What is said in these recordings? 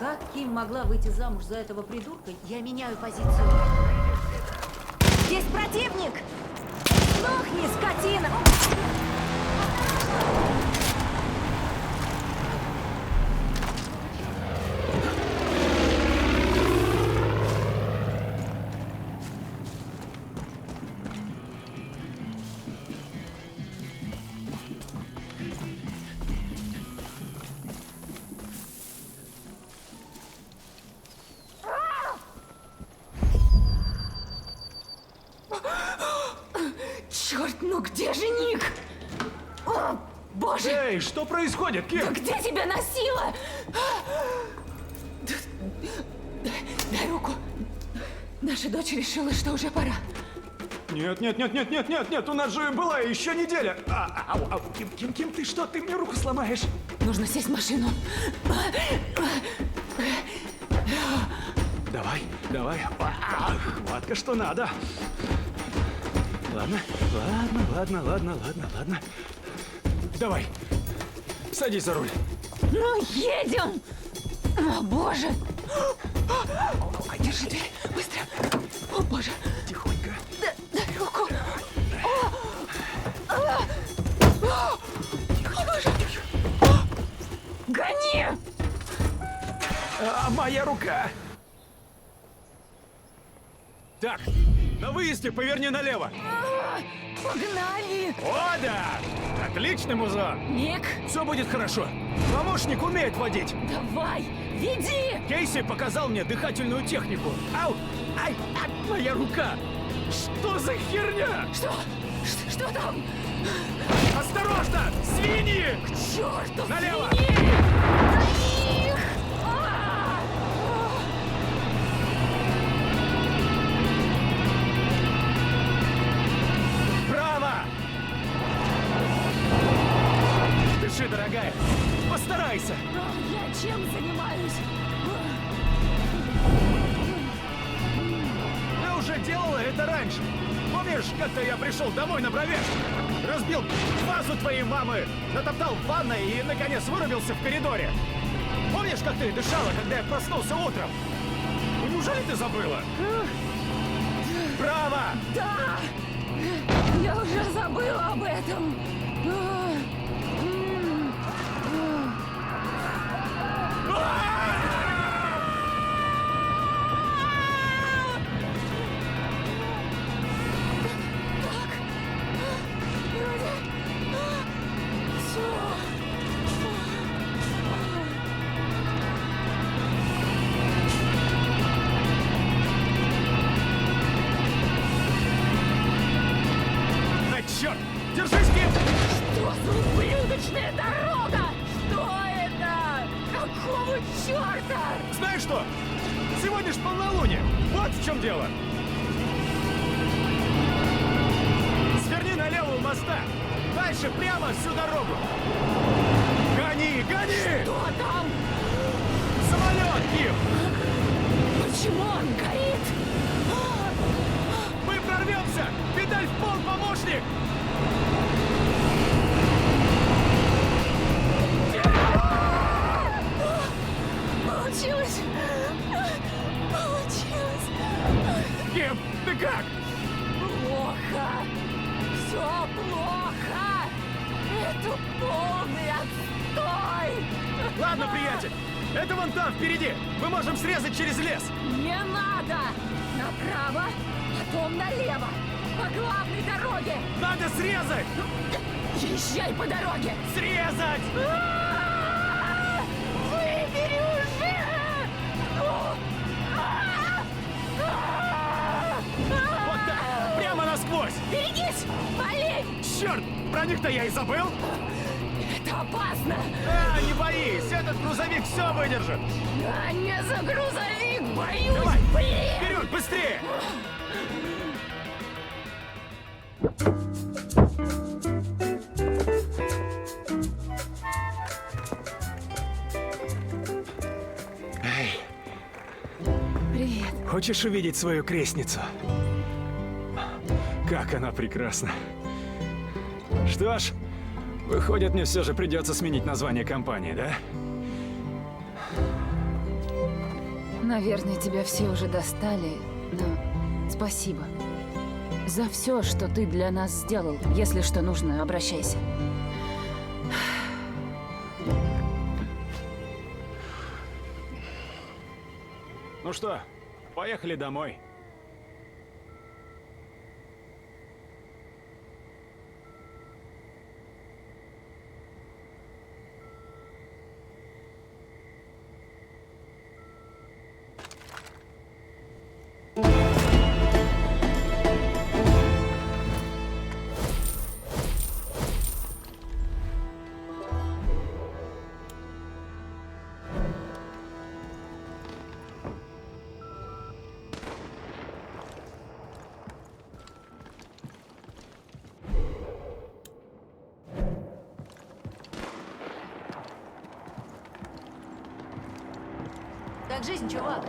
Как Ким могла выйти замуж за этого придурка, я меняю позицию. Здесь противник! Сдохни, скотина! Черт, ну где же Ник? О, боже! Эй, что происходит, Ким? Да где тебя носило? Дай руку. Наша дочь решила, что уже пора. Нет, у нас же была еще неделя. Ким, ты что? Ты мне руку сломаешь. Нужно сесть в машину. Давай. Хватка, что надо. Ладно. Давай, садись за руль. Ну, едем! О, боже! Держи дверь, быстро! О, боже! Тихонько. Дай руку! О, боже! Гони! Моя рука! Так, на выезде поверни налево. Погнали! О, да! Отличный музон! Ник, Все будет хорошо. Помощник умеет водить. давай, веди! Кейси показал мне дыхательную технику. Ау! Ай! Моя рука! Что за херня? Что там? Осторожно! Свиньи! К черту! Налево! свиньи! На них! Право! Дыши, дорогая. Постарайся. Я чем занимаюсь? Ты уже делала это раньше. Помнишь, как-то я пришел домой на бровеш? Разбил вазу твоей мамы, натоптал в ванной и, наконец, вырубился в коридоре. Помнишь, как ты дышала, когда я проснулся утром? Неужели ты забыла? Право! Да! Я уже забыла об этом. А, черт! Держись, Ким! Что за ублюдочная дорога? Что это? Какого черта? Знаешь что? Сегодня ж полнолуние. Вот в чем дело. Сверни налево у моста. Дальше прямо всю дорогу. Гони! Что там? Самолет, Ким! Почему он горит? Мы прорвемся! Педаль в пол, помощник! Получилось! Получилось! Ким, ты как? Плохо! Все плохо! Это полный отстой! Ладно, приятель, это вон там, впереди. Мы можем срезать через лес. Не надо! Направо, потом налево! По главной дороге! Надо срезать! Езжай по дороге! Срезать! Выбери уже! Вот так, прямо насквозь! Берегись! Болей! Черт, про них-то я и забыл. Это опасно! Не боись, этот грузовик все выдержит. Я не за грузовик боюсь! Давай, Блин! вперед, быстрее! Эй, Привет. хочешь увидеть свою крестницу? Как она прекрасна. Что ж, выходит, мне все же придется сменить название компании, да? Наверное, тебя все уже достали, но спасибо. За все, что ты для нас сделал. Если что нужно, обращайся. Ну что, поехали домой. Как жизнь, чувак?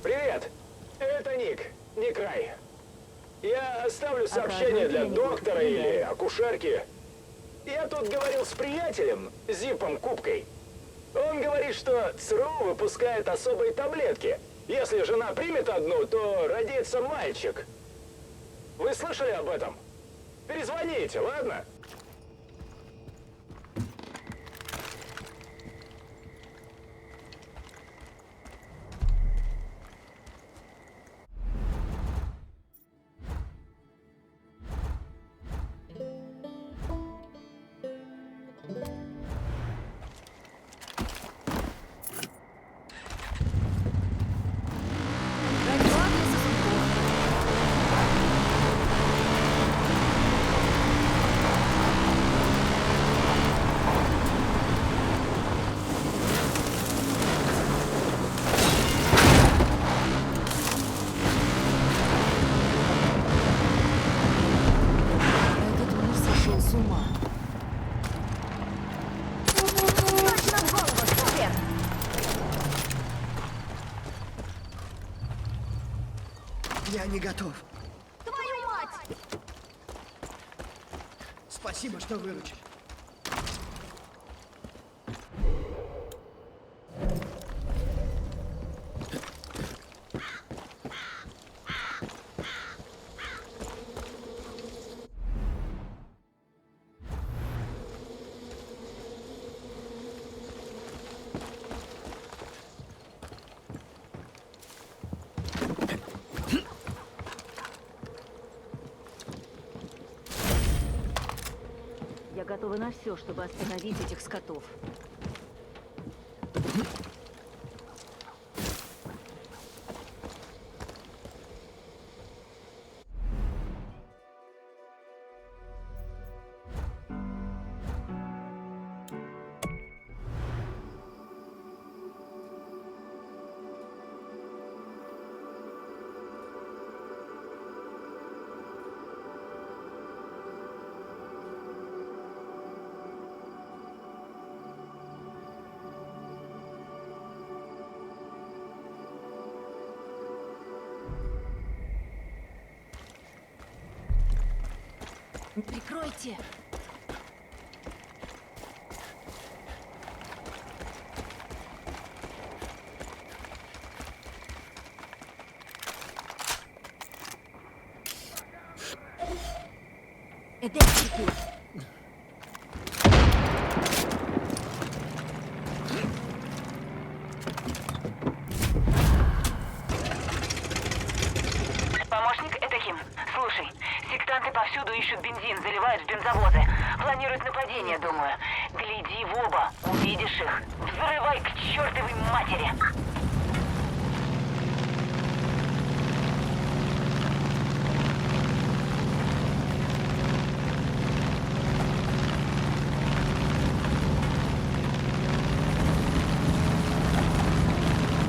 Привет, это Ник Рай. Я оставлю сообщение для доктора или акушерки. Я тут говорил с приятелем, Зипом Кубкой. Он говорит, что ЦРУ выпускает особые таблетки. Если жена примет одну, то родится мальчик. Вы слышали об этом? Перезвоните, ладно? Этот мир сошел с ума. Точно в голову, супер! Я не готов. Твою мать! Спасибо, что выручили. Я готова на все, чтобы остановить этих скотов. Прикройте! Эдельчики! Помощник, это Ким. Слушай, сектанты повсюду ищут бензин, заливают в бензовозы. Планируют нападение, думаю. Гляди в оба, увидишь их. Взрывай к чертовой матери!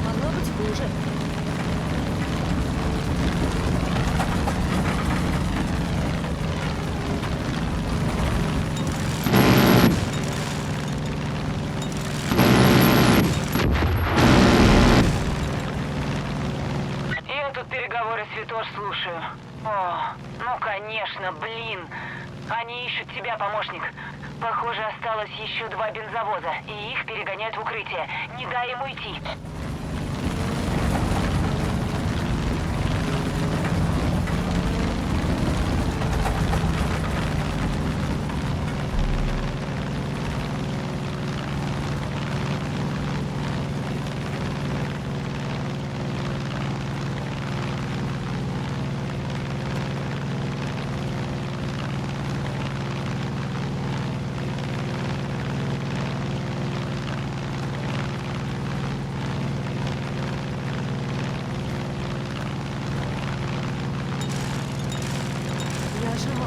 Могло быть хуже. Они ищут тебя, помощник. Похоже, осталось еще 2 бензовоза, и их перегоняют в укрытие. Не дай им уйти. Я жива.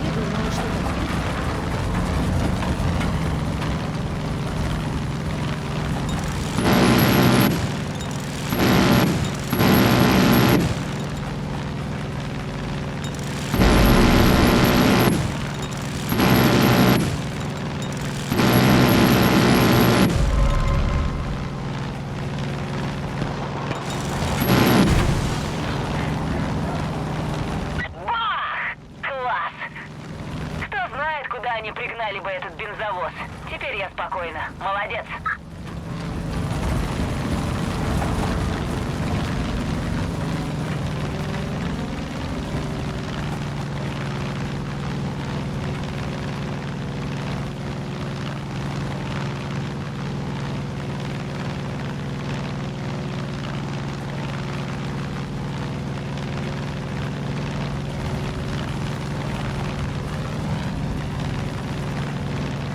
Не думала, что так. Бах! Класс! Кто знает, куда они пригнали бы этот бензовоз. Теперь я спокойна. Молодец.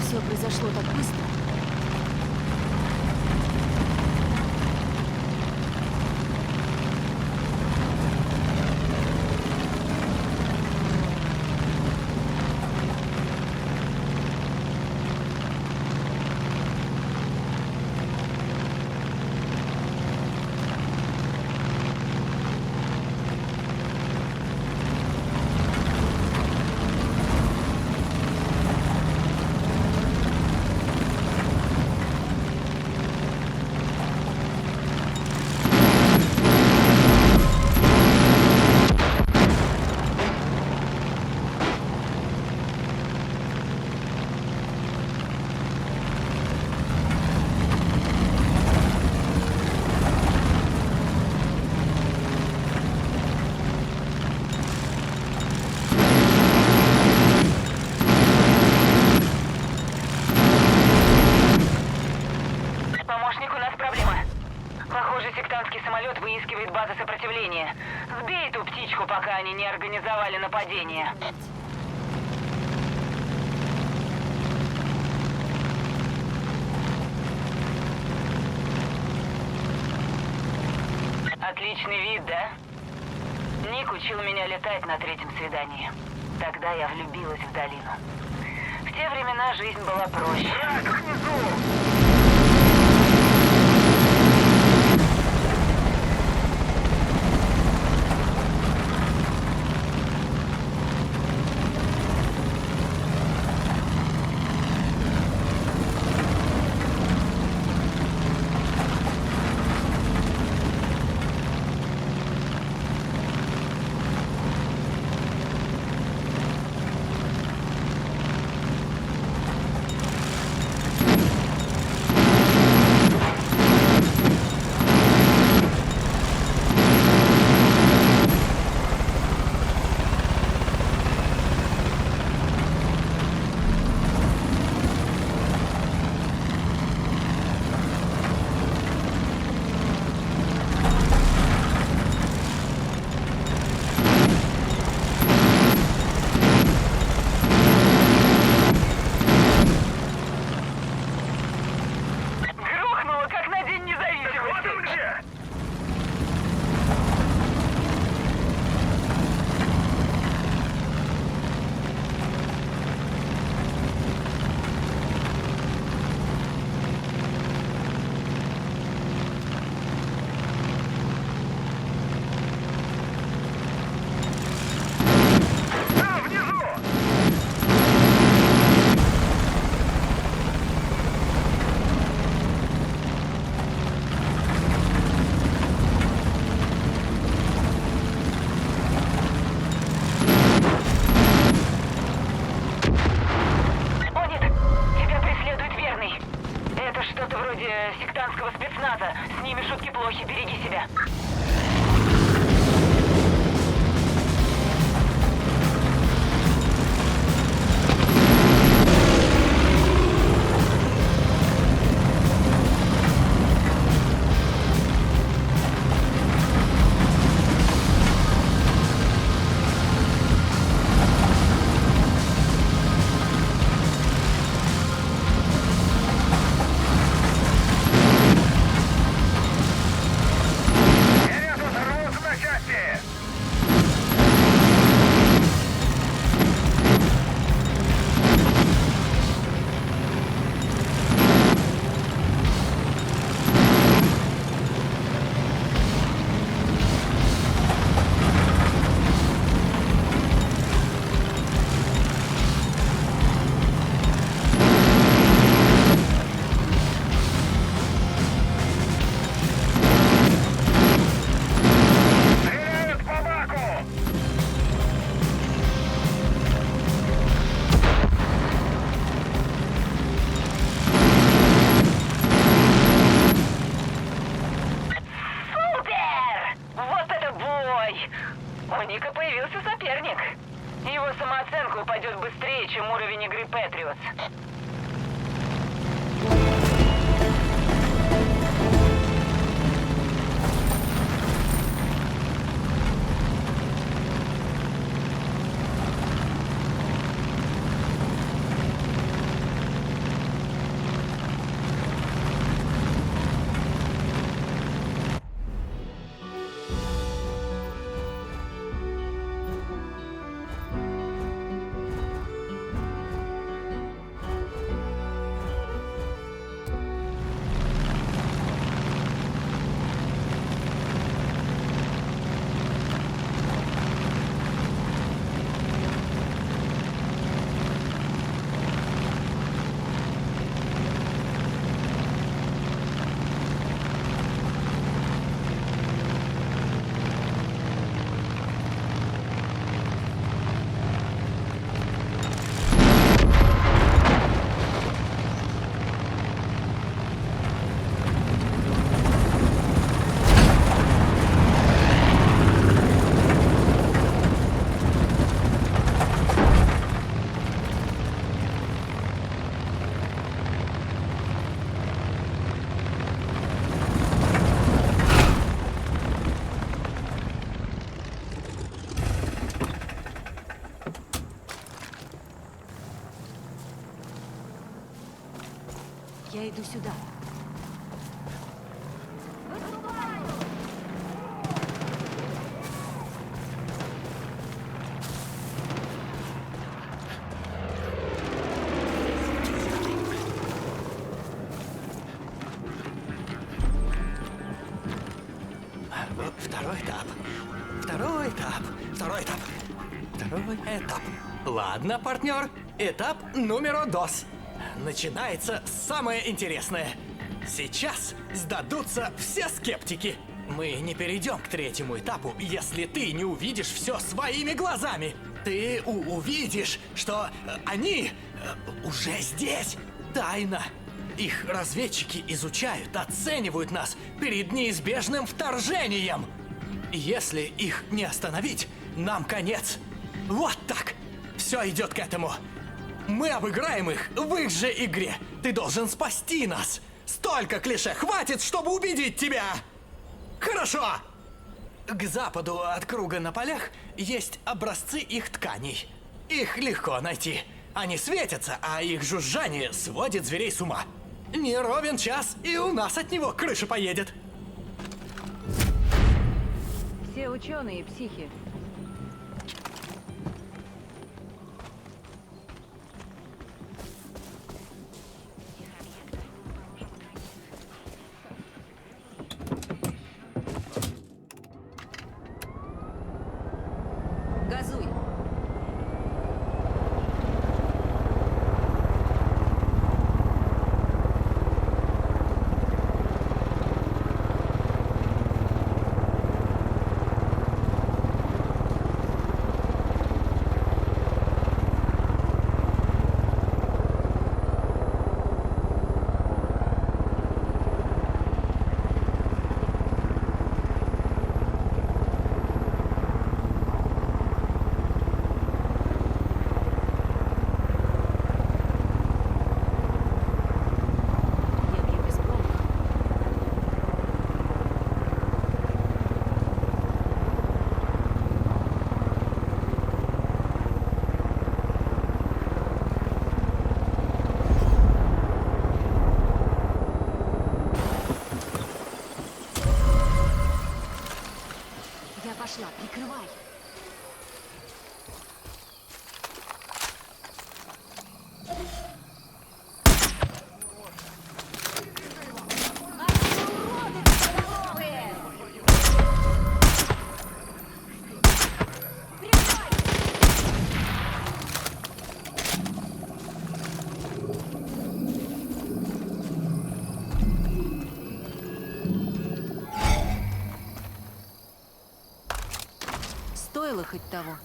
Все произошло так быстро. Помощник, у нас проблема. Похоже, сектантский самолет выискивает базы сопротивления. Сбей эту птичку, пока они не организовали нападение. Отличный вид, да? Ник учил меня летать на 3-м свидании. Тогда я влюбилась в долину. В те времена жизнь была проще. Враг внизу! Лохи, береги себя. У Ника появился соперник. Его самооценка упадет быстрее, чем уровень игры Патриотс. Я иду сюда. Второй этап. Второй этап. Второй этап. Второй этап. Ладно, партнер. Этап номер дос. Начинается самое интересное. Сейчас сдадутся все скептики. Мы не перейдем к третьему этапу, если ты не увидишь все своими глазами. Ты увидишь, что они уже здесь. Тайно. Их разведчики изучают, оценивают нас перед неизбежным вторжением. Если их не остановить, нам конец. Вот так. Все идет к этому. Мы обыграем их в их же игре. Ты должен спасти нас. Столько клише хватит, чтобы убедить тебя. Хорошо. К западу от круга на полях есть образцы их тканей. Их легко найти. Они светятся, а их жужжание сводит зверей с ума. Не ровен час, и у нас от него крыша поедет. Все ученые психи. Газуй. хоть того.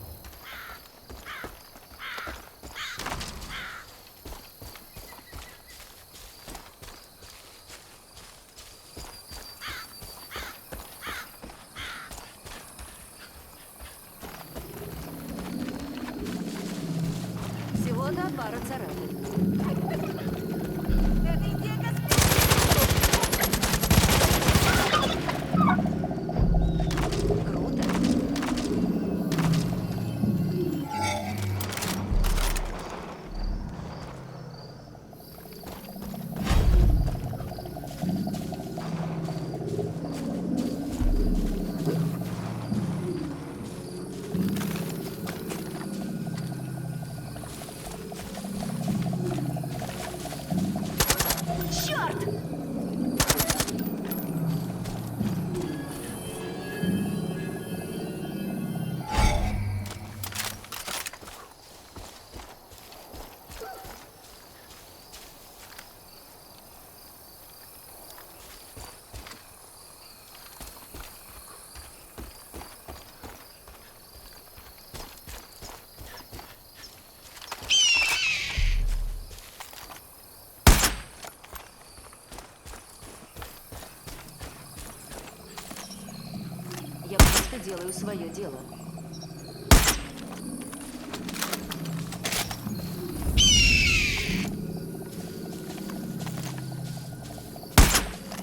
Всего-то пара царапин. Круто. Черт! Я просто делаю свое дело.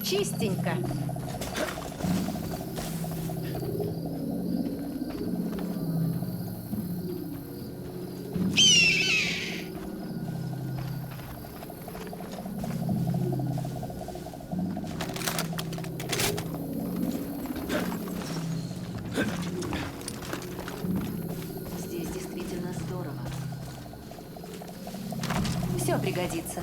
Чистенько. Здесь действительно здорово. Все пригодится.